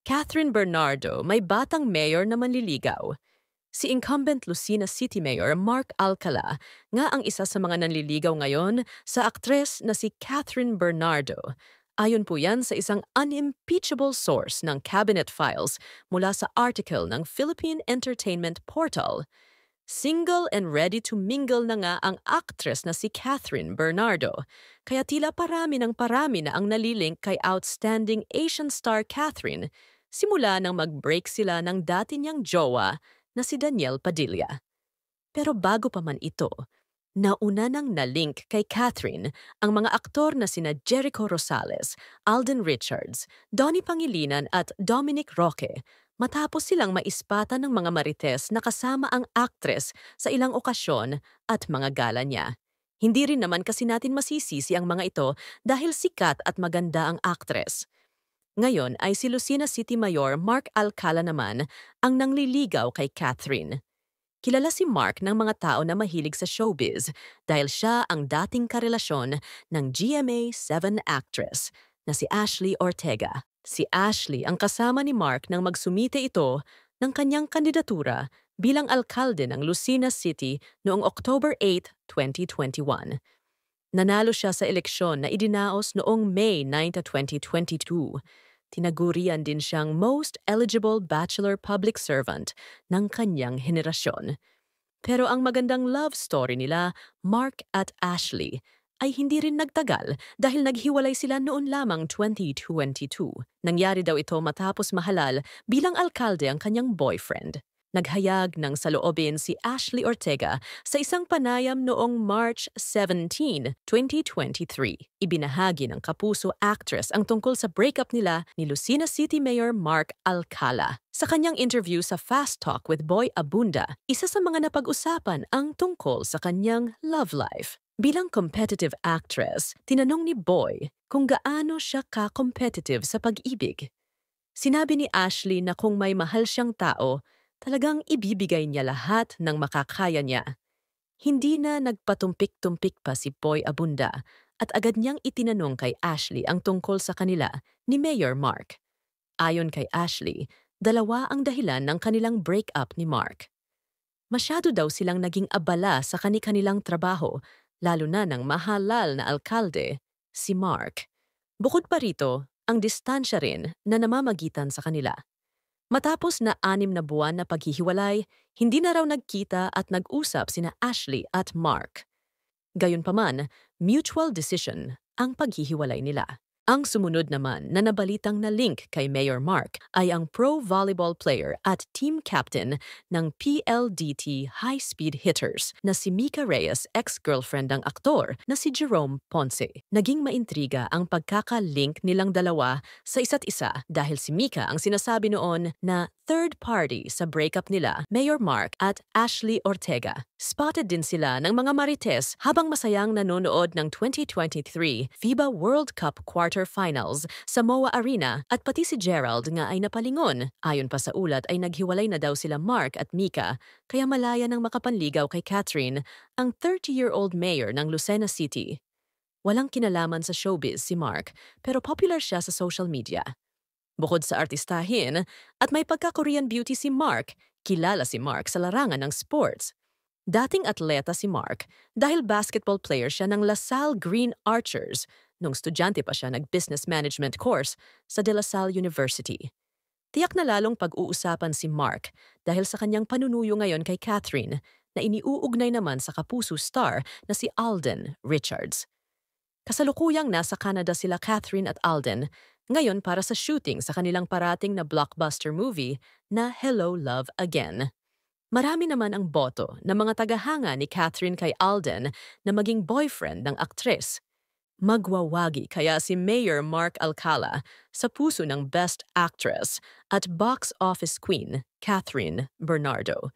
Catherine Bernardo, may batang mayor na manliligaw. Si incumbent Lucena City Mayor Mark Alcala nga ang isa sa mga nanliligaw ngayon sa aktres na si Catherine Bernardo. Ayon po yan sa isang unimpeachable source ng cabinet files mula sa article ng Philippine Entertainment Portal. Single and ready to mingle na nga ang actress na si Catherine Bernardo. Kaya tila parami na ang nalilink kay outstanding Asian star Catherine simula nang mag-break sila ng dati niyang jowa na si Daniel Padilla. Pero bago pa man ito, nauna nang nalink kay Catherine ang mga aktor na sina Jericho Rosales, Alden Richards, Donnie Pangilinan at Dominic Roque matapos silang maispatan ng mga marites na kasama ang aktres sa ilang okasyon at mga gala niya. Hindi rin naman kasi natin masisisi ang mga ito dahil sikat at maganda ang aktres. Ngayon ay si Lucena City Mayor Mark Alcala naman ang nangliligaw kay Catherine. Kilala si Mark ng mga tao na mahilig sa showbiz dahil siya ang dating karelasyon ng GMA7 actress na si Ashley Ortega. Si Ashley ang kasama ni Mark nang magsumite ito ng kanyang kandidatura bilang alkalde ng Lucena City noong October 8, 2021. Nanalo siya sa eleksyon na idinaos noong May 9, 2022. Tinagurian din siyang most eligible bachelor public servant ng kanyang henerasyon. Pero ang magandang love story nila, Mark at Ashley, ay hindi rin nagtagal dahil naghiwalay sila noon lamang 2022. Nangyari daw ito matapos mahalal bilang alkalde ang kanyang boyfriend. Naghayag ng saloobin si Ashley Ortega sa isang panayam noong March 17, 2023. Ibinahagi ng Kapuso actress ang tungkol sa breakup nila ni Lucena City Mayor Mark Alcala. Sa kanyang interview sa Fast Talk with Boy Abunda, isa sa mga napag-usapan ang tungkol sa kanyang love life. Bilang competitive actress, tinanong ni Boy kung gaano siya ka-competitive sa pag-ibig. Sinabi ni Ashley na kung may mahal siyang tao, talagang ibibigay niya lahat ng makakaya niya. Hindi na nagpatumpik-tumpik pa si Boy Abunda at agad niyang itinanong kay Ashley ang tungkol sa kanila ni Mayor Mark. Ayon kay Ashley, dalawa ang dahilan ng kanilang breakup ni Mark. Masyado daw silang naging abala sa kani-kanilang trabaho, lalo na ng mahalal na alkalde, si Mark. Bukod pa rito, ang distansya rin na namamagitan sa kanila. Matapos na 6 na buwan na paghihiwalay, hindi na raw nagkita at nag-usap sina Ashley at Mark. Gayunpaman, mutual decision ang paghihiwalay nila. Ang sumunod naman na nabalitang na link kay Mayor Mark ay ang pro volleyball player at team captain ng PLDT High Speed Hitters na si Mika Reyes, ex-girlfriend ng aktor na si Jerome Ponce. Naging maintriga ang pagkaka-link nilang dalawa sa isa't isa dahil si Mika ang sinasabi noon na third party sa breakup nila, Mayor Mark at Ashley Ortega. Spotted din sila ng mga marites habang masayang nanonood ng 2023 FIBA World Cup quarterfinals sa MOA Arena at pati si Gerald nga ay napalingon. Ayon pa sa ulat ay naghiwalay na daw sila Mark at Mika kaya malaya nang makapanligaw kay Catherine, ang 30-year-old mayor ng Lucena City. Walang kinalaman sa showbiz si Mark pero popular siya sa social media. Bukod sa artistahin at may pagka-Korean beauty si Mark, kilala si Mark sa larangan ng sports. Dating atleta si Mark dahil basketball player siya ng LaSalle Green Archers nung estudyante pa siya nag-business management course sa De La Salle University. Tiyak na lalong pag-uusapan si Mark dahil sa kanyang panunuyo ngayon kay Catherine na iniuugnay naman sa Kapuso star na si Alden Richards. Kasalukuyang nasa Canada sila Catherine at Alden ngayon para sa shooting sa kanilang parating na blockbuster movie na Hello Love Again. Marami naman ang boto ng mga tagahanga ni Catherine kay Alden na maging boyfriend ng aktres. Magwawagi kaya si Mayor Mark Alcala sa puso ng Best Actress at Box Office Queen Catherine Bernardo.